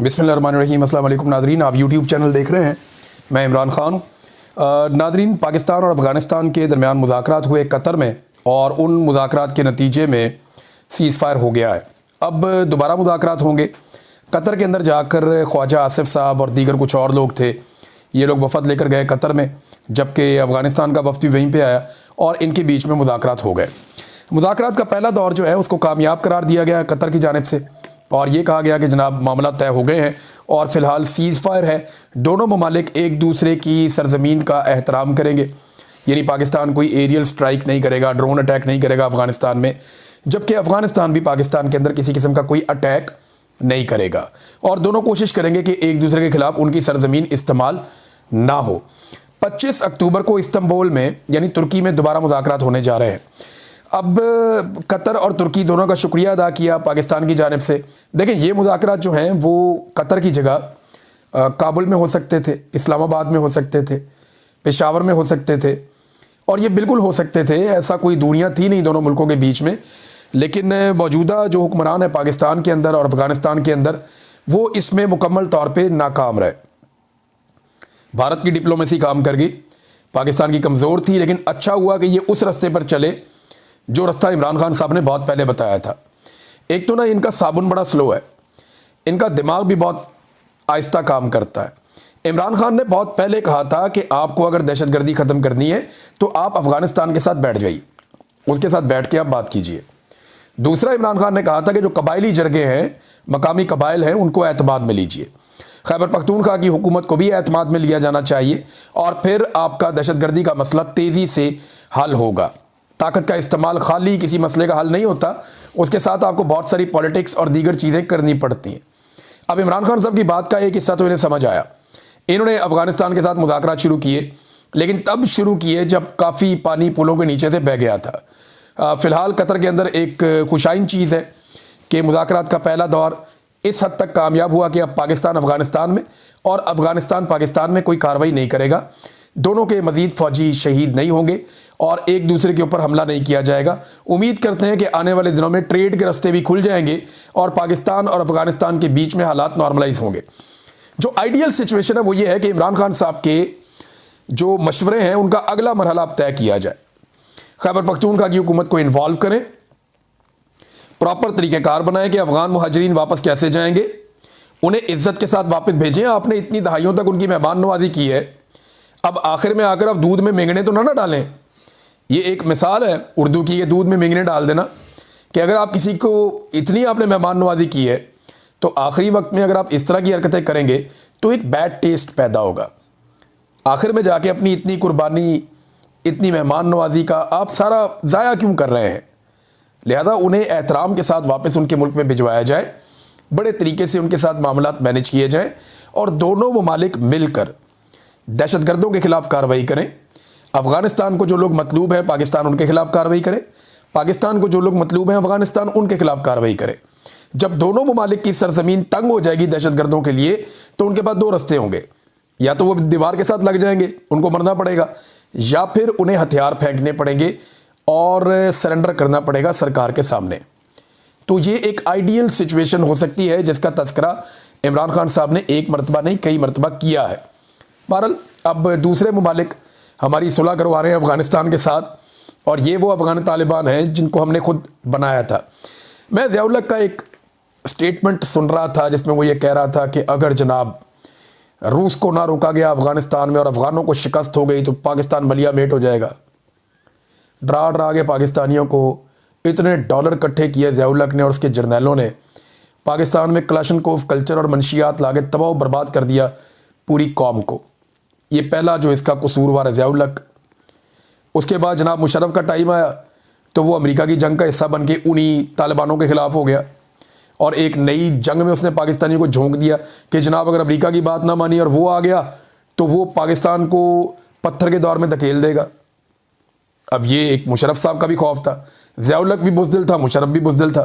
बिस्मिल्लाहिर्रहमानिर्रहीम। अस्सलाम वालेकुम नादरीन, आप यूट्यूब चैनल देख रहे हैं। मैं इमरान ख़ान हूँ। नादरीन, पाकिस्तान और अफ़गानिस्तान के दरमियान मुज़ाकरात हुए कतर में, और उन मुज़ाकरात के नतीजे में सीज़ फायर हो गया है। अब दोबारा मुज़ाकरात होंगे। कतर के अंदर जाकर ख्वाजा आसिफ साहब और दीगर कुछ और लोग थे, ये लोग वफ़द लेकर गए कतर में, जबकि अफ़गानिस्तान का वफ़द भी वहीं पर आया और इनके बीच में मुज़ाकरात हो गए। मुज़ाकरात का पहला दौर जो है उसको कामयाब करार दिया गया कतर की जानिब से, और ये कहा गया कि जनाब मामला तय हो गए हैं और फ़िलहाल सीज़ फायर है। दोनों ममालिक एक दूसरे की सरजमीन का एहतराम करेंगे, यानी पाकिस्तान कोई एरियल स्ट्राइक नहीं करेगा, ड्रोन अटैक नहीं करेगा अफ़गानिस्तान में, जबकि अफ़गानिस्तान भी पाकिस्तान के अंदर किसी किस्म का कोई अटैक नहीं करेगा। और दोनों कोशिश करेंगे कि एक दूसरे के ख़िलाफ़ उनकी सरजमीन इस्तेमाल ना हो। 25 अक्टूबर को इस्तांबुल में यानी तुर्की में दोबारा मुज़ाकरात होने जा रहे हैं। अब कतर और तुर्की दोनों का शुक्रिया अदा किया पाकिस्तान की जानिब से। देखें, ये मुज़ाकरात जो हैं वो कतर की जगह काबुल में हो सकते थे, इस्लामाबाद में हो सकते थे, पेशावर में हो सकते थे, और ये बिल्कुल हो सकते थे। ऐसा कोई दूरियां थी नहीं दोनों मुल्कों के बीच में। लेकिन मौजूदा जो हुक्मरान है पाकिस्तान के अंदर और अफ़गानिस्तान के अंदर, वो इसमें मुकम्मल तौर पर नाकाम रहे। भारत की डिप्लोमेसी काम कर गई, पाकिस्तान की कमज़ोर थी, लेकिन अच्छा हुआ कि ये उस रास्ते पर चले जो रास्ता इमरान खान साहब ने बहुत पहले बताया था। एक तो ना इनका साबुन बड़ा स्लो है, इनका दिमाग भी बहुत आहिस्ता काम करता है। इमरान खान ने बहुत पहले कहा था कि आपको अगर दहशतगर्दी ख़त्म करनी है तो आप अफ़गानिस्तान के साथ बैठ जाइए, उसके साथ बैठ के आप बात कीजिए। दूसरा, इमरान खान ने कहा था कि जो कबायली जरगे हैं, मकामी कबाइल हैं, उनको एतमाद में लीजिए। खैबर पख्तूनख्वा की हुकूमत को भी एतमाद में लिया जाना चाहिए, और फिर आपका दहशतगर्दी का मसला तेज़ी से हल होगा। ताकत का इस्तेमाल खाली किसी मसले का हल नहीं होता, उसके साथ आपको बहुत सारी पॉलिटिक्स और दीगर चीज़ें करनी पड़ती हैं। अब इमरान खान साहब की बात का एक हिस्सा तो इन्हें समझ आया। इन्होंने अफ़गानिस्तान के साथ मुज़ाकरात शुरू किए, लेकिन तब शुरू किए जब काफ़ी पानी पुलों के नीचे से बह गया था। फ़िलहाल कतर के अंदर एक खुशाइन चीज़ है कि मुज़ाकरात का पहला दौर इस हद तक कामयाब हुआ कि अब पाकिस्तान अफ़गानिस्तान में और अफ़गानिस्तान पाकिस्तान में कोई कार्रवाई नहीं करेगा। दोनों के मज़ीद फ़ौजी शहीद नहीं होंगे और एक दूसरे के ऊपर हमला नहीं किया जाएगा। उम्मीद करते हैं कि आने वाले दिनों में ट्रेड के रास्ते भी खुल जाएंगे और पाकिस्तान और अफ़गानिस्तान के बीच में हालात नॉर्मलाइज होंगे। जो आइडियल सिचुएशन है वो ये है कि इमरान खान साहब के जो मशवरे हैं उनका अगला मरहला अब तय किया जाए। खैबर पख्तूनख्वा की हुकूमत को इन्वॉल्व करें, प्रॉपर तरीक़ेकार बनाएं कि अफ़गान मुहाजिरीन वापस कैसे जाएंगे, उन्हें इज़्ज़त के साथ वापस भेजें। आपने इतनी दहाइयों तक उनकी मेहमान नवाजी की है, अब आखिर में आकर अब दूध में मेंगने तो ना डालें। ये एक मिसाल है उर्दू की, ये दूध में मेंगने डाल देना, कि अगर आप किसी को इतनी आपने मेहमान नवाजी की है तो आखिरी वक्त में अगर आप इस तरह की हरकतें करेंगे तो एक बैड टेस्ट पैदा होगा। आखिर में जाके अपनी इतनी कुर्बानी, इतनी मेहमान नवाजी का आप सारा ज़ाया क्यों कर रहे हैं? लिहाजा उन्हें एहतराम के साथ वापस उनके मुल्क में भिजवाया जाए, बड़े तरीके से उनके साथ मामलात मैनेज किए जाएँ, और दोनों ममालिक मिलकर दहशतगर्दों के ख़िलाफ़ कार्रवाई करें। अफ़गानिस्तान को जो लोग मतलूब हैं पाकिस्तान उनके ख़िलाफ़ कार्रवाई करे, पाकिस्तान को जो लोग मतलूब हैं अफ़गानिस्तान उनके ख़िलाफ़ कार्रवाई करे। जब दोनों ममालिक की सरजमीन तंग हो जाएगी दहशतगर्दों के लिए, तो उनके पास दो रास्ते होंगे, या तो वो दीवार के साथ लग जाएंगे, उनको मरना पड़ेगा, या फिर उन्हें हथियार फेंकने पड़ेंगे और सरेंडर करना पड़ेगा सरकार के सामने। तो ये एक आइडियल सिचुएशन हो सकती है जिसका तज़किरा इमरान खान साहब ने एक मरतबा नहीं कई मरतबा किया है। बहरहाल अब दूसरे ममालिक हमारी सुलह करवा रहे हैं अफ़गानिस्तान के साथ, और ये वो अफ़गान तालिबान हैं जिनको हमने खुद बनाया था। मैं ज़िया-उल हक़ का एक स्टेटमेंट सुन रहा था जिसमें वो ये कह रहा था कि अगर जनाब रूस को ना रोका गया अफ़गानिस्तान में और अफ़गानों को शिकस्त हो गई तो पाकिस्तान मलिया मेट हो जाएगा। डरा डरा के पाकिस्तानियों को इतने डॉलर इकट्ठे किए ज़िया-उल हक़ ने और उसके जर्नैलों ने, पाकिस्तान में क्लाशनकोव कल्चर और मनशियात लाके तबाह बर्बाद कर दिया पूरी कौम को। ये पहला जो इसका कसूरवार है ज़िया-उल हक़। उसके बाद जनाब मुशर्रफ का टाइम आया तो वो अमेरिका की जंग का हिस्सा बन के उन्हीं तालिबानों के ख़िलाफ़ हो गया, और एक नई जंग में उसने पाकिस्तानियों को झोंक दिया कि जनाब अगर अमेरिका की बात ना मानी और वो आ गया तो वो पाकिस्तान को पत्थर के दौर में धकेल देगा। अब ये एक मुशर्रफ साहब का भी खौफ था, ज़िया-उल हक़ भी बुज़दिल था, मुशर्रफ भी बुज़दिल था।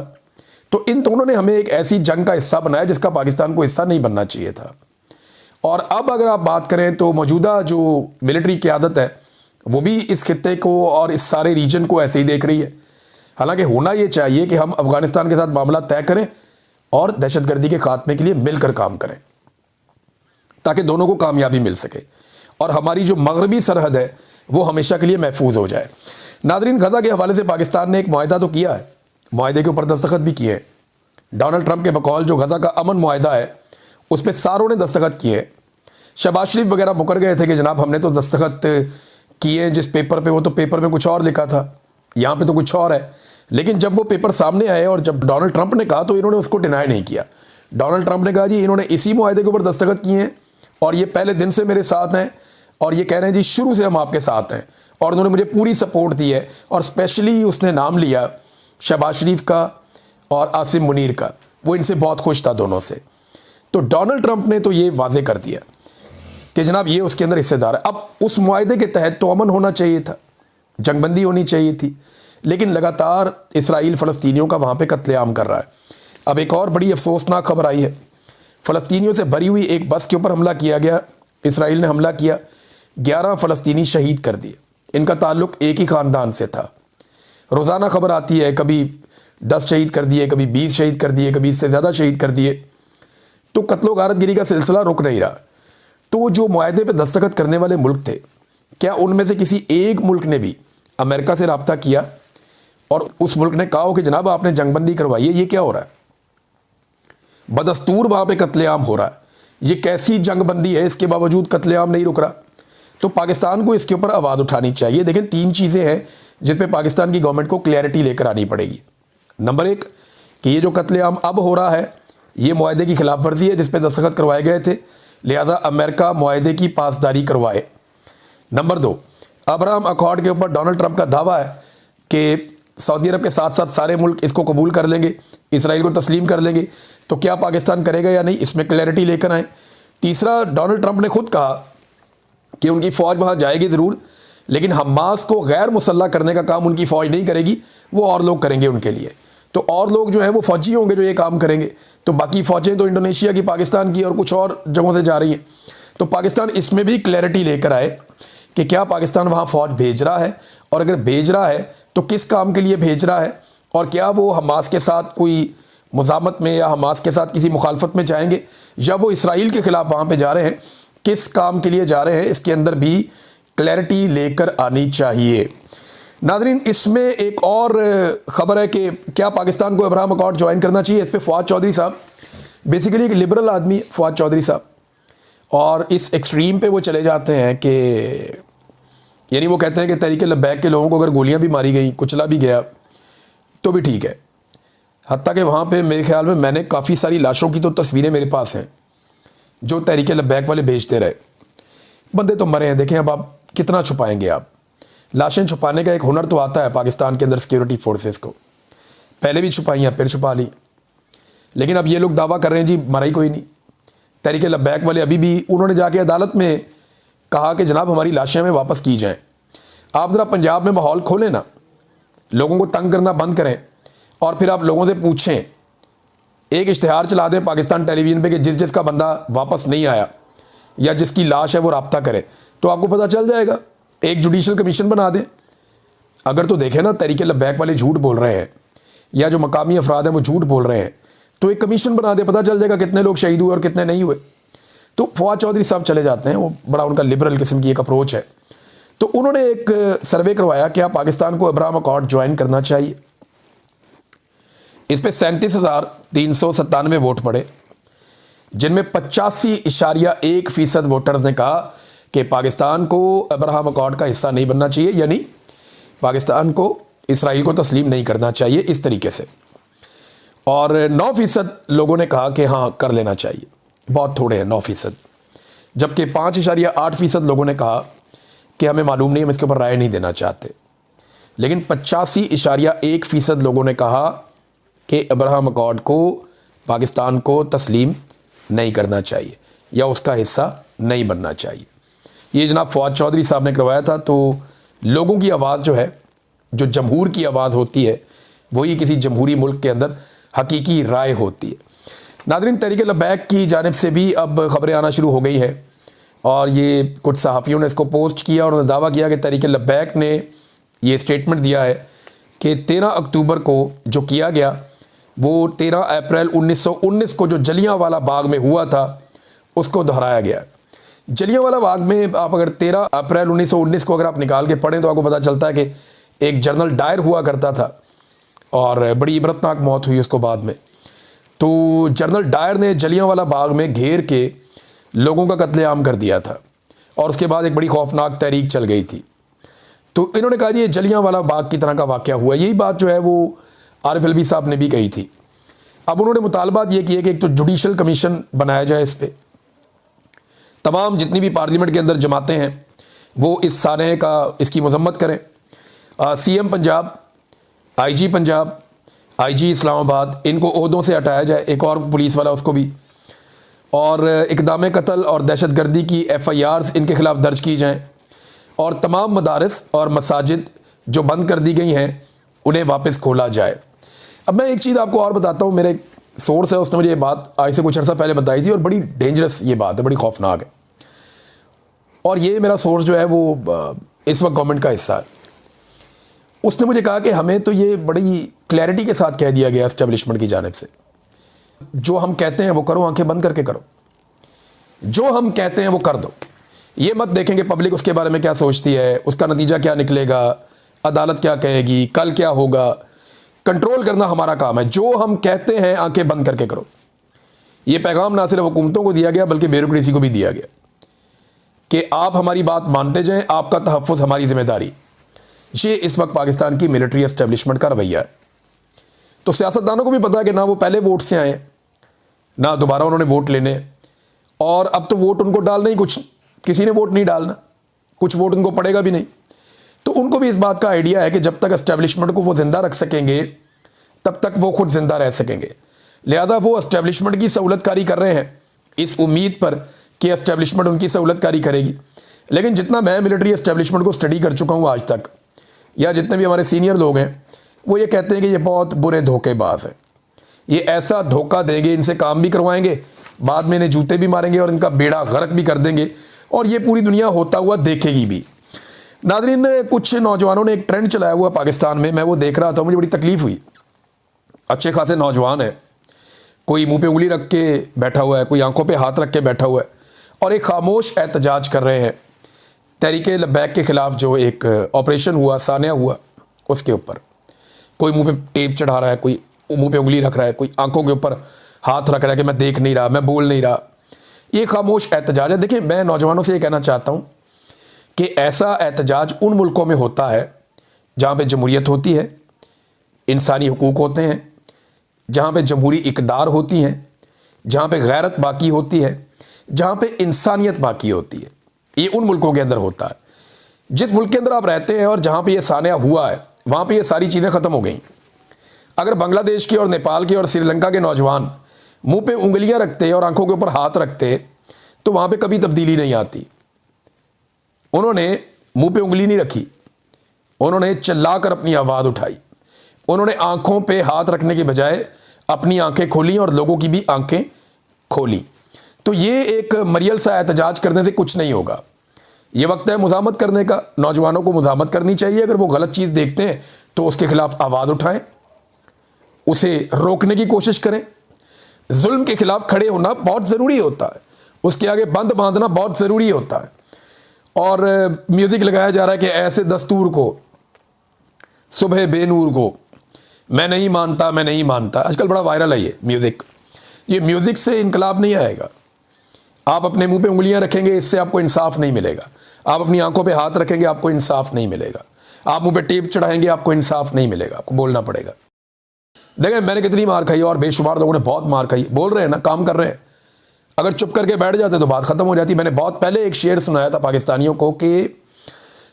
तो इन दोनों ने हमें एक ऐसी जंग का हिस्सा बनाया जिसका पाकिस्तान को हिस्सा नहीं बनना चाहिए था। और अब अगर आप बात करें तो मौजूदा जो मिलिट्री क़यादत है वो भी इस खित्ते को और इस सारे रीजन को ऐसे ही देख रही है। हालांकि होना ये चाहिए कि हम अफ़गानिस्तान के साथ मामला तय करें और दहशतगर्दी के खात्मे के लिए मिलकर काम करें ताकि दोनों को कामयाबी मिल सके और हमारी जो मगरबी सरहद है वो हमेशा के लिए महफूज हो जाए। नादरीन, गज़ा के हवाले से पाकिस्तान ने एक मुआहदा तो किया है, मुआहदे के ऊपर दस्तखत भी किए हैं। डोनाल्ड ट्रंप के बकौल जो गज़ा का अमन मुआहदा है उस पर सारों ने दस्तखत किए हैं। शहबाज शरीफ वगैरह मुकर गए थे कि जनाब हमने तो दस्तखत किए जिस पेपर पे, वो तो पेपर में कुछ और लिखा था, यहाँ पे तो कुछ और है। लेकिन जब वो पेपर सामने आए और जब डोनाल्ड ट्रंप ने कहा तो इन्होंने उसको डिनाई नहीं किया। डोनाल्ड ट्रंप ने कहा जी इन्होंने इसी मुआहदे के ऊपर दस्तखत किए हैं और ये पहले दिन से मेरे साथ हैं और ये कह रहे हैं जी शुरू से हम आपके साथ हैं, और उन्होंने मुझे पूरी सपोर्ट दी है। और स्पेशली उसने नाम लिया शहबाज शरीफ का और आसिम मुनीर का, वो इनसे बहुत खुश था दोनों से। तो डोनाल्ड ट्रंप ने तो ये वाजे कर दिया कि जनाब ये उसके अंदर हिस्सेदार है। अब उस मुआहदे के तहत तो अमन होना चाहिए था, जंगबंदी होनी चाहिए थी, लेकिन लगातार इसराइल फ़लस्तीनियों का वहाँ पे कत्लेआम कर रहा है। अब एक और बड़ी अफसोसनाक खबर आई है, फ़लस्तीनियों से भरी हुई एक बस के ऊपर हमला किया गया, इसराइल ने हमला किया, 11 फ़लस्तीनी शहीद कर दिए। इनका ताल्लुक़ एक ही ख़ानदान से था। रोज़ाना खबर आती है, कभी 10 शहीद कर दिए, कभी 20 शहीद कर दिए, कभी इससे ज़्यादा शहीद कर दिए। तो कत्लो गारतगिरी का सिलसिला रुक नहीं रहा। तो जो मुआहदे पे दस्तखत करने वाले मुल्क थे, क्या उनमें से किसी एक मुल्क ने भी अमेरिका से रब्ता किया और उस मुल्क ने कहा हो कि जनाब आपने जंगबंदी करवाई है, ये क्या हो रहा है? बदस्तूर वहाँ पे कत्लेआम हो रहा है, ये कैसी जंगबंदी है, इसके बावजूद कत्लेआम नहीं रुक रहा। तो पाकिस्तान को इसके ऊपर आवाज़ उठानी चाहिए। देखें, 3 चीज़ें हैं जिस पे पाकिस्तान की गवर्नमेंट को क्लैरिटी लेकर आनी पड़ेगी। नंबर 1 कि ये जो कत्लेआम अब हो रहा है ये मुआहदे की खिलाफ वर्जी है जिस पे दस्तखत करवाए गए थे, लिहाजा अमेरिका मुआहदे की पासदारी करवाए। नंबर 2, अब्राहम अकॉर्ड के ऊपर डोनाल्ड ट्रंप का दावा है कि सऊदी अरब के साथ साथ सारे मुल्क इसको कबूल कर लेंगे, इसराइल को तस्लीम कर लेंगे। तो क्या पाकिस्तान करेगा या नहीं, इसमें क्लैरिटी लेकर आए। तीसरा, डोनाल्ड ट्रंप ने खुद कहा कि उनकी फ़ौज वहाँ जाएगी ज़रूर, लेकिन हमास को गैर मुसल्लह करने का काम उनकी फ़ौज नहीं करेगी, वो और लोग करेंगे उनके लिए। तो और लोग जो हैं वो फ़ौजी होंगे जो ये काम करेंगे। तो बाकी फ़ौजें तो इंडोनेशिया की, पाकिस्तान की और कुछ और जगहों से जा रही हैं। तो पाकिस्तान इसमें भी क्लैरिटी लेकर आए कि क्या पाकिस्तान वहाँ फ़ौज भेज रहा है, और अगर भेज रहा है तो किस काम के लिए भेज रहा है, और क्या वो हमास के साथ कोई मुज़ामत में या हमास के साथ किसी मुखालफत में जाएंगे, या वो इसराइल के ख़िलाफ़ वहाँ पे जा रहे हैं, किस काम के लिए जा रहे हैं, इसके अंदर भी क्लैरिटी लेकर आनी चाहिए। नाज़रीन, इसमें एक और ख़बर है कि क्या पाकिस्तान को अब्राहम अकॉर्ड ज्वाइन करना चाहिए। इस पर फ़वाद चौधरी साहब बेसिकली एक लिबरल आदमी है, फ़वाद चौधरी साहब, और इस एक्सट्रीम पे वो चले जाते हैं कि यानी वो कहते हैं कि तहरीक लब्बैक के लोगों को अगर गोलियां भी मारी गई, कुचला भी गया तो भी ठीक है। हत्ता कि वहाँ पे मेरे ख्याल में मैंने काफ़ी सारी लाशों की तो तस्वीरें मेरे पास हैं जो तहरीक लब्बैक वाले भेजते रहे। बंदे तो मरे हैं, देखें अब आप कितना छुपाएंगे। आप लाशें छुपाने का एक हुनर तो आता है पाकिस्तान के अंदर सिक्योरिटी फोर्सेस को, पहले भी छुपाई हैं, फिर छुपा ली। लेकिन अब ये लोग दावा कर रहे हैं जी मरा ही कोई नहीं। तहरीक लब्बैक वाले अभी भी उन्होंने जाके अदालत में कहा कि जनाब हमारी लाशें हमें वापस की जाएं। आप ज़रा पंजाब में माहौल खोलें ना, लोगों को तंग करना बंद करें, और फिर आप लोगों से पूछें, एक इश्तिहार चला दें पाकिस्तान टेलीविज़न पे कि जिस जिसका बंदा वापस नहीं आया या जिसकी लाश है वो रब्ता करे, तो आपको पता चल जाएगा। एक जुडिशल कमीशन बना दें। अगर तो देखें ना तहरीक लब्बैक वाले झूठ बोल रहे हैं या जो मकामी अफराद हैं वो झूठ बोल रहे हैं, तो एक कमीशन बना दे, पता चल जाएगा कितने लोग शहीद हुए और कितने नहीं हुए। तो फ़वाद चौधरी साहब चले जाते हैं, वो बड़ा उनका लिबरल किस्म की एक अप्रोच है। तो उन्होंने एक सर्वे करवाया कि आप पाकिस्तान को अब्राहम अकॉर्ड ज्वाइन करना चाहिए। इस पर 37,397 वोट पड़े, जिनमें 85.1% वोटर्स ने कहा कि पाकिस्तान को अब्राहम अकॉर्ड का हिस्सा नहीं बनना चाहिए, यानी पाकिस्तान को इसराइल को तस्लीम नहीं करना चाहिए इस तरीके से। और 9% लोगों ने कहा कि हाँ कर लेना चाहिए, बहुत थोड़े हैं 9%। जबकि 5.8% लोगों ने कहा कि हमें मालूम नहीं, हम इसके ऊपर राय नहीं देना चाहते। लेकिन 85.1% लोगों ने कहा कि अब्राहम अकॉर्ड को पाकिस्तान को तस्लीम नहीं करना चाहिए या उसका हिस्सा नहीं बनना चाहिए। ये जनाब फ़वाद चौधरी साहब ने करवाया था। तो लोगों की आवाज़ जो है, जो जमहूर की आवाज़ होती है, वही किसी जमहूरी मुल्क के अंदर हकीकी राय होती है। नाज़रीन, तहरीक लब्बैक की जानिब से भी अब ख़बरें आना शुरू हो गई हैं, और ये कुछ सहाफ़ियों ने इसको पोस्ट किया और उन्होंने दावा किया कि तहरीक लब्बैक ने ये स्टेटमेंट दिया है कि 13 अक्टूबर को जो किया गया वो 13 अप्रैल 1919 को जो जलियांवाला बाग में हुआ था उसको दोहराया गया। जलियांवाला बाग में आप अगर 13 अप्रैल 1919 को अगर आप निकाल के पढ़ें तो आपको पता चलता है कि एक जनरल डायर हुआ करता था और बड़ी इबरतनाक मौत हुई उसको बाद में। तो जनरल डायर ने जलियांवाला बाग में घेर के लोगों का कत्लेआम कर दिया था और उसके बाद एक बड़ी खौफनाक तहरीक चल गई थी। तो इन्होंने कहा ये जलियांवाला बाग की तरह का वाक़या हुआ। यही बात जो है वो आरिफ अलवी साहब ने भी कही थी। अब उन्होंने मुतालबात ये किए कि एक तो जुडिशल कमीशन बनाया जाए, इस पर तमाम जितनी भी पार्लियामेंट के अंदर जमातें हैं वो इस सानहे का इसकी मजम्मत करें। CM Punjab, IG Punjab, IG Islamabad, इनको ओहदों से हटाया जाए, एक और पुलिस वाला उसको भी, और इक़दाम कत्ल और दहशत गर्दी की FIRs इनके ख़िलाफ़ दर्ज की जाएँ और तमाम मदारस और मसाजिद जो बंद कर दी गई हैं उन्हें वापस खोला जाए। अब मैं एक चीज़ आपको और बताता हूँ, मेरे सोर्स है उसने मुझे ये बात आज से कुछ अर्सा पहले बताई थी और बड़ी डेंजरस ये बात है, बड़ी खौफनाक है। और ये मेरा सोर्स जो है वो इस वक्त गवर्नमेंट का हिस्सा है। उसने मुझे कहा कि हमें तो ये बड़ी क्लैरिटी के साथ कह दिया गया एस्टेब्लिशमेंट की जानिब से, जो हम कहते हैं वो करो, आंखें बंद करके करो, जो हम कहते हैं वो कर दो। ये मत देखेंगे पब्लिक उसके बारे में क्या सोचती है, उसका नतीजा क्या निकलेगा, अदालत क्या कहेगी, कल क्या होगा। कंट्रोल करना हमारा काम है। जो हम कहते हैं आंखें बंद करके करो। ये पैगाम ना सिर्फ हुकूमतों को दिया गया बल्कि ब्यूरोक्रेसी को भी दिया गया कि आप हमारी बात मानते जाएं, आपका तहफ़्फ़ुज़ हमारी जिम्मेदारी। ये इस वक्त पाकिस्तान की मिलिट्री एस्टेब्लिशमेंट का रवैया है। तो सियासतदानों को भी पता है कि ना वो पहले वोट से आए, ना दोबारा उन्होंने वोट लेने, और अब तो वोट उनको डालना ही, कुछ किसी ने वोट नहीं डालना, कुछ वोट उनको पड़ेगा भी नहीं। तो उनको भी इस बात का आइडिया है कि जब तक एस्टेब्लिशमेंट को वो ज़िंदा रख सकेंगे तब तक वो खुद ज़िंदा रह सकेंगे। लिहाजा वो एस्टेब्लिशमेंट की सहूलतकारी कर रहे हैं इस उम्मीद पर कि एस्टेब्लिशमेंट उनकी सहूलतकारी करेगी। लेकिन जितना मैं मिलिट्री एस्टेब्लिशमेंट को स्टडी कर चुका हूँ आज तक, या जितने भी हमारे सीनियर लोग हैं, वो ये कहते हैं कि ये बहुत बुरे धोखेबाज हैं। ये ऐसा धोखा देंगे, इनसे काम भी करवाएंगे, बाद में इन्हें जूते भी मारेंगे और इनका बेड़ा गर्क भी कर देंगे, और ये पूरी दुनिया होता हुआ देखेगी भी। नाज़रीन, कुछ नौजवानों ने एक ट्रेंड चलाया हुआ पाकिस्तान में, मैं वो देख रहा था, मुझे बड़ी तकलीफ़ हुई। अच्छे खासे नौजवान है, कोई मुंह पे उंगली रख के बैठा हुआ है, कोई आंखों पे हाथ रख के बैठा हुआ है, और एक खामोश एहतजाज कर रहे हैं तहरीक लब्बैक के ख़िलाफ़ जो एक ऑपरेशन हुआ, सानिया हुआ, उसके ऊपर। कोई मुंह पे टेप चढ़ा रहा है, कोई मुंह पे उंगली रख रहा है, कोई आंखों के ऊपर हाथ रख रहा है कि मैं देख नहीं रहा, मैं बोल नहीं रहा। ये खामोश एहतजाज है। देखिए, मैं नौजवानों से ये कहना चाहता हूँ कि ऐसा एहतजाज उन मुल्कों में होता है जहाँ पे जमहूरियत होती है, इंसानी हुकूक होते हैं, जहाँ पे जमहूरी इक़दार होती हैं, जहाँ पे गैरत बाकी होती है, जहाँ पे इंसानियत बाकी होती है। ये उन मुल्कों के अंदर होता है। जिस मुल्क के अंदर आप रहते हैं और जहाँ पे ये सानिया हुआ है, वहाँ पे ये सारी चीज़ें ख़त्म हो गई। अगर बांग्लादेश के और नेपाल के और श्रीलंका के नौजवान मुंह पे उंगलियां रखते और आंखों के ऊपर हाथ रखते तो वहाँ पे कभी तब्दीली नहीं आती। उन्होंने मुंह पे उंगली नहीं रखी, उन्होंने चिल्लाकर अपनी आवाज़ उठाई, उन्होंने आंखों पे हाथ रखने के बजाय अपनी आंखें खोली और लोगों की भी आंखें खोली। तो ये एक मरियल सा एहतजाज करने से कुछ नहीं होगा। ये वक्त है मुज़ामत करने का। नौजवानों को मुज़ामत करनी चाहिए। अगर वो गलत चीज़ देखते हैं तो उसके ख़िलाफ़ आवाज़ उठाएं, उसे रोकने की कोशिश करें। जुल्म के ख़िलाफ़ खड़े होना बहुत ज़रूरी होता है, उसके आगे बंद बांधना बहुत ज़रूरी होता है। और म्यूज़िक लगाया जा रहा है कि ऐसे दस्तूर को, सुबह बेनूर को, मैं नहीं मानता, मैं नहीं मानता। आजकल बड़ा वायरल है ये म्यूज़िक। ये म्यूज़िक से इनकलाब नहीं आएगा। आप अपने मुंह पे उंगलियां रखेंगे, इससे आपको इंसाफ नहीं मिलेगा। आप अपनी आंखों पे हाथ रखेंगे, आपको इंसाफ नहीं मिलेगा। आप मुंह पे टेप चढ़ाएंगे, आपको इंसाफ नहीं मिलेगा। आपको बोलना पड़ेगा। देखें, मैंने कितनी मार खाई और बेशुमार लोगों ने बहुत मार खाई। बोल रहे हैं ना, काम कर रहे हैं। अगर चुप करके बैठ जाते तो बात ख़त्म हो जाती। मैंने बहुत पहले एक शेर सुनाया था पाकिस्तानियों को कि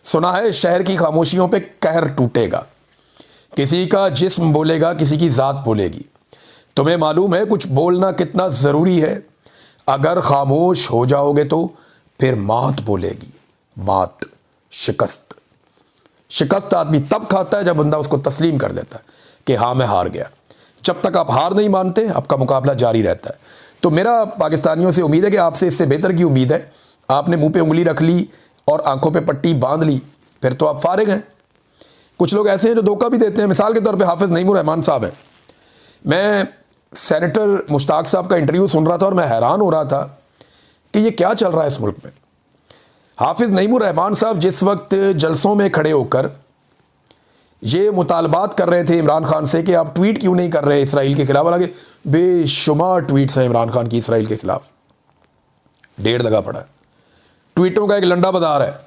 सुना है शहर की खामोशियों पे कहर टूटेगा, किसी का जिस्म बोलेगा, किसी की ज़ात बोलेगी। तुम्हें मालूम है कुछ बोलना कितना ज़रूरी है? अगर खामोश हो जाओगे तो फिर मात बोलेगी। मात, शिकस्त। शिकस्त आदमी तब खाता है जब बंदा उसको तस्लीम कर लेता है कि हाँ मैं हार गया। जब तक आप हार नहीं मानते, आपका मुकाबला जारी रहता है। तो मेरा पाकिस्तानियों से उम्मीद है कि आपसे इससे बेहतर की उम्मीद है। आपने मुंह पे उंगली रख ली और आंखों पे पट्टी बांध ली, फिर तो आप फारिग हैं। कुछ लोग ऐसे हैं जो धोखा भी देते हैं। मिसाल के तौर पे हाफिज़ नईमुर रहमान साहब हैं। मैं सेनेटर मुश्ताक साहब का इंटरव्यू सुन रहा था और मैं हैरान हो रहा था कि ये क्या चल रहा है इस मुल्क में। हाफिज़ नईमुर रहमान साहब जिस वक्त जलसों में खड़े होकर ये मुतालबात कर रहे थे इमरान खान से कि आप ट्वीट क्यों नहीं कर रहे इसराइल के खिलाफ, हालांकि बेशुमार ट्वीट्स हैं इमरान खान की इसराइल के खिलाफ, ढेर लगा पड़ा है, ट्वीटों का एक लंडा बाजार है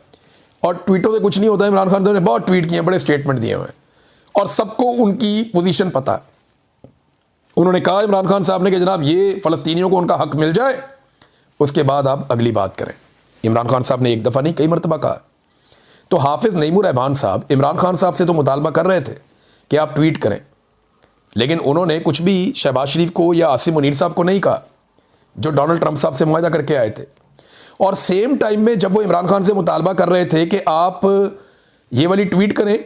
और ट्वीटों से कुछ नहीं होता। इमरान खान ने बहुत ट्वीट किए, बड़े स्टेटमेंट दिए हुए हैं और सबको उनकी पोजीशन पता है। उन्होंने कहा इमरान खान साहब ने कि जनाब ये फ़लस्तीनियों को उनका हक मिल जाए उसके बाद आप अगली बात करें। इमरान खान साहब ने एक दफ़ा नहीं कई मरतबा कहा। तो हाफिज़ नईमुर रहमान साहब इमरान खान साहब से तो मुतालबा कर रहे थे कि आप ट्वीट करें, लेकिन उन्होंने कुछ भी शहबाज शरीफ को या आसिम मुनीर साहब को नहीं कहा जो डोनाल्ड ट्रंप साहब से मुआहदा करके आए थे। और सेम टाइम में जब वो इमरान खान से मुतालबा कर रहे थे कि आप ये वाली ट्वीट करें,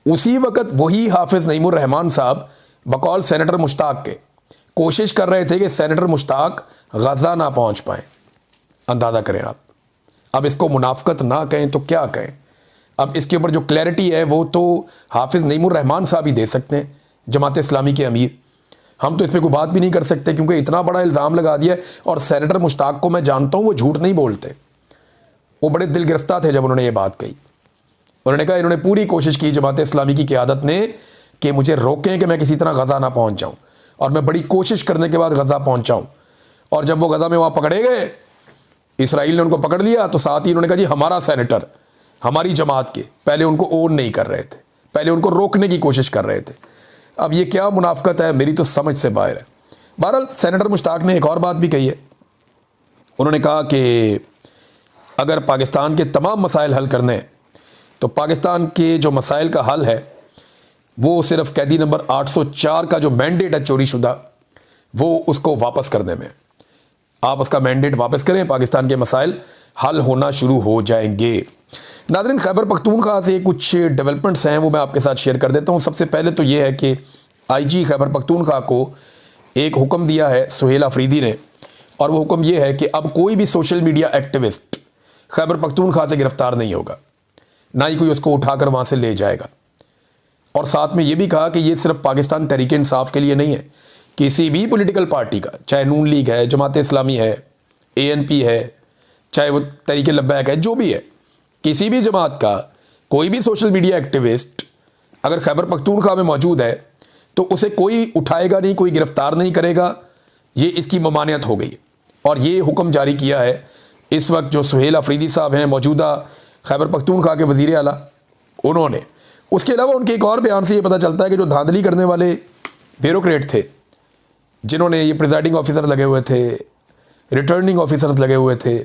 उसी वक्त वही हाफिज़ नईमुर रहमान साहब बकौल सेनेटर मुश्ताक के कोशिश कर रहे थे कि सेनेटर मुश्ताक गज़ा ना पहुंच पाएँ। अंदाज़ा करें आप। अब इसको मुनाफ़कत ना कहें तो क्या कहें। अब इसके ऊपर जो क्लैरिटी है वो तो हाफिज़ नईमुर रहमान साहब ही दे सकते हैं, जमात इस्लामी के अमीर। हम तो इस पर कोई बात भी नहीं कर सकते क्योंकि इतना बड़ा इल्ज़ाम लगा दिया। और सेनेटर मुश्ताक को मैं जानता हूँ, वो झूठ नहीं बोलते, वो बड़े दिल गिरफ्तार थे जब उन्होंने ये बात कही। उन्होंने कहा इन्होंने पूरी कोशिश की जमात इस्लामी की क़यादत ने कि मुझे रोकें कि मैं किसी तरह गज़ा ना पहुँच जाऊँ, और मैं बड़ी कोशिश करने के बाद गज़ा पहुँचाऊँ। और जब वो गज़ा में वहाँ पकड़े गए, इसराइल ने उनको पकड़ लिया, तो साथ ही उन्होंने कहा जी हमारा सेनेटर हमारी जमात के, पहले उनको ओन नहीं कर रहे थे, पहले उनको रोकने की कोशिश कर रहे थे। अब ये क्या मुनाफ़कत है, मेरी तो समझ से बाहर है। बहरहाल सेनेटर मुश्ताक ने एक और बात भी कही है। उन्होंने कहा कि अगर पाकिस्तान के तमाम मसाइल हल करने हैं तो पाकिस्तान के जो मसाइल का हल है वो सिर्फ कैदी नंबर 804 का जो मैंडेट है चोरीशुदा, वो उसको वापस करने में। आप उसका मैंडेट वापस करें, पाकिस्तान के मसाइल हल होना शुरू हो जाएंगे। नाज़रीन, खैबर पख्तूनख्वा से कुछ डेवलपमेंट्स हैं वो मैं आपके साथ शेयर कर देता हूँ। सबसे पहले तो ये है कि आईजी खैबर पख्तूनख्वा को एक हुक्म दिया है सुहेल अफरीदी ने, और वो हुक्म ये है कि अब कोई भी social media activist Khyber Pakhtunkhwa से गिरफ्तार नहीं होगा, ना ही कोई उसको उठाकर वहाँ से ले जाएगा। और साथ में ये भी कहा कि ये सिर्फ पाकिस्तान तहरीक इंसाफ के लिए नहीं है, किसी भी पॉलिटिकल पार्टी का, चाहे नून लीग है, जमात इस्लामी है, ANP है, चाहे वो तहरीक लब्बैक है, जो भी है, किसी भी जमात का कोई भी सोशल मीडिया एक्टिविस्ट अगर खैबर पख्तूनख्वा में मौजूद है तो उसे कोई उठाएगा नहीं, कोई गिरफ्तार नहीं करेगा। ये इसकी ममानियत हो गई और ये हुक्म जारी किया है इस वक्त जो सुहेल अफरीदी साहब हैं, मौजूदा खैबर पख्तूनख्वा के वज़ीर आला, उन्होंने। उसके अलावा उनके एक और बयान से ये पता चलता है कि जो धांधली करने वाले ब्यूरोक्रेट थे, जिन्होंने ये प्रिजाइडिंग ऑफिसर लगे हुए थे, रिटर्निंग ऑफिसर्स लगे हुए थे,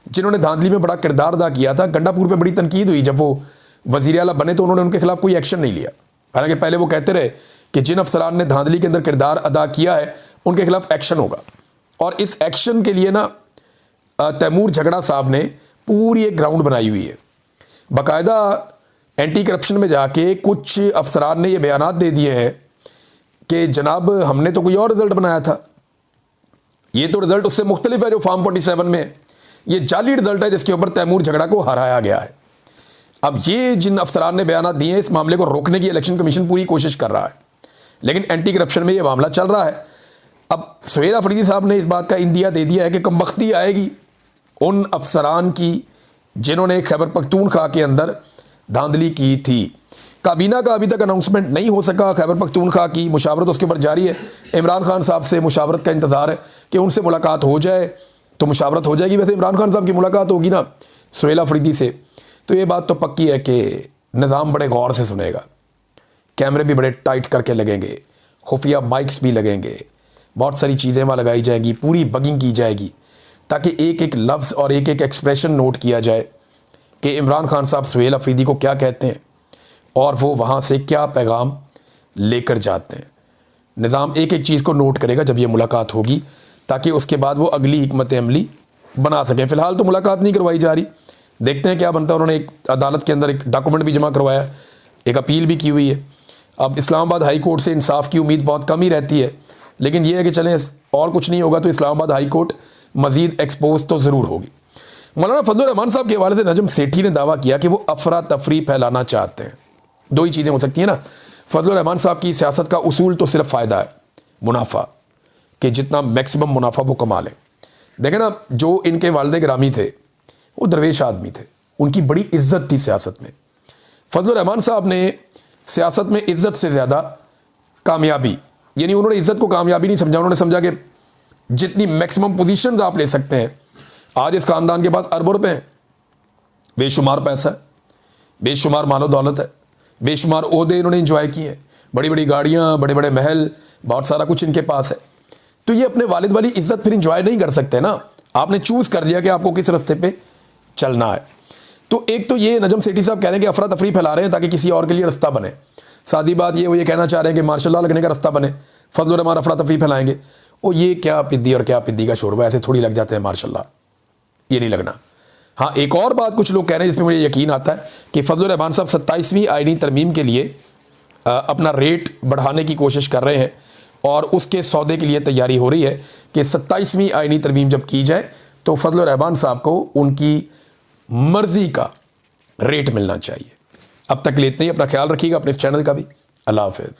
जिन्होंने धांधली में बड़ा किरदार अदा किया था, गंडापुर पे बड़ी तनकीद हुई जब वो वज़ीर आला बने तो उन्होंने उनके खिलाफ कोई एक्शन नहीं लिया। हालांकि पहले वो कहते रहे कि जिन अफसरान ने धांधली के अंदर किरदार अदा किया है उनके खिलाफ एक्शन होगा। और इस एक्शन के लिए ना तैमूर झगड़ा साहब ने पूरी एक ग्राउंड बनाई हुई है। बाकायदा एंटी करप्शन में जाके कुछ अफसरान ने ये बयानात दे दिए हैं कि जनाब हमने तो कोई और रिज़ल्ट बनाया था, ये तो रिज़ल्ट उससे मुख्तलिफ है जो फॉर्म 47 में है, ये जाली रिज़ल्ट है जिसके ऊपर तैमूर झगड़ा को हराया गया है। अब ये जिन अफसरान ने बयानात दिए हैं, इस मामले को रोकने की इलेक्शन कमीशन पूरी कोशिश कर रहा है, लेकिन एंटी करप्शन में ये मामला चल रहा है। अब सुहेल अफरीदी साहब ने इस बात का इंदिया दे दिया है कि कमबख्ती आएगी उन अफसरान की जिन्होंने खैबर पख्तूनख्वा के अंदर धांधली की थी। काबीना का अभी तक अनाउंसमेंट नहीं हो सका। खैबर पख्तूनख्वा की मुशावरत उसके ऊपर जारी है। इमरान खान साहब से मुशावरत का इंतज़ार है कि उनसे मुलाकात हो जाए तो मुशावरत हो जाएगी। वैसे इमरान खान साहब की मुलाकात होगी ना सुहेल अफरीदी से, तो ये बात तो पक्की है कि निज़ाम बड़े गौर से सुनेगा, कैमरे भी बड़े टाइट करके लगेंगे, खुफिया माइक्स भी लगेंगे, बहुत सारी चीज़ें वहाँ लगाई जाएंगी, पूरी बगिंग की जाएगी ताकि एक एक लफ्ज़ और एक एक एक्सप्रेशन नोट किया जाए कि इमरान खान साहब सुहेल अफरीदी को क्या कहते हैं और वो वहाँ से क्या पैगाम लेकर जाते हैं। निज़ाम एक एक चीज़ को नोट करेगा जब ये मुलाकात होगी, ताकि उसके बाद वो अगली हिकमत अमली बना सकें। फ़िलहाल तो मुलाकात नहीं करवाई जा रही, देखते हैं क्या बनता है। उन्होंने एक अदालत के अंदर एक डॉक्यूमेंट भी जमा करवाया, एक अपील भी की हुई है। अब इस्लामाबाद हाई कोर्ट से इंसाफ की उम्मीद बहुत कम ही रहती है, लेकिन ये है कि चलें और कुछ नहीं होगा तो इस्लामाबाद हाई कोर्ट मज़ीद एक्सपोज तो ज़रूर होगी। मौलाना फजलुर रहमान साहब के हवाले से नजम सेठी ने दावा किया कि वो अफरा तफरी फैलाना चाहते हैं। दो ही चीज़ें हो सकती हैं ना, फजलुर रहमान साहब की सियासत का उसूल तो सिर्फ फ़ायदा है, मुनाफा, कि जितना मैक्सिमम मुनाफा वो कमा लें। देखें ना, जो इनके वालिद गिरामी थे वो दरवेश आदमी थे, उनकी बड़ी इज्जत थी सियासत में। फजलुर रहमान साहब ने सियासत में इज्जत से ज़्यादा कामयाबी, यानी उन्होंने इज्जत को कामयाबी नहीं समझा, उन्होंने समझा कि जितनी मैक्सिमम पोजीशंस आप ले सकते हैं। आज इस ख़ानदान के पास अरबों रुपए हैं, बेशुमार पैसा है, बेशुमार मालो दौलत है, बेशुमार ओहदे इन्होंने इंजॉय किए हैं, बड़ी बड़ी गाड़ियाँ, बड़े बड़े महल, बहुत सारा कुछ इनके पास है। तो ये अपने वालिद वाली इज्जत फिर इंजॉय नहीं कर सकते ना। आपने चूज़ कर लिया कि आपको किस रास्ते पे चलना है। तो एक तो ये नजम सेठी साहब कह रहे हैं कि अफरा तफरी फैला रहे हैं ताकि किसी और के लिए रास्ता बने। सादी बात ये, वो ये कहना चाह रहे हैं कि मार्शल लॉ लगने का रास्ता बने, फजलुर रहमान अफरा तफरी फैलाएंगे। वो ये क्या पिद्दी और क्या पिद्दी का शोरबा, ऐसे थोड़ी लग जाते हैं मार्शल लॉ, ये नहीं लगना। हाँ, एक और बात कुछ लोग कह रहे हैं जिसमें मुझे यकीन आता है कि फजलुर रहमान साहब 27वीं आईनी तरमीम के लिए अपना रेट बढ़ाने की कोशिश कर रहे हैं और उसके सौदे के लिए तैयारी हो रही है कि 27वीं आईनी तरमीम जब की जाए तो फजलुर रहमान साहब को उनकी मर्जी का रेट मिलना चाहिए। अब तक के लिए इतना ही। अपना ख्याल रखिएगा, अपने इस चैनल का भी। अल्लाह हाफ़िज़।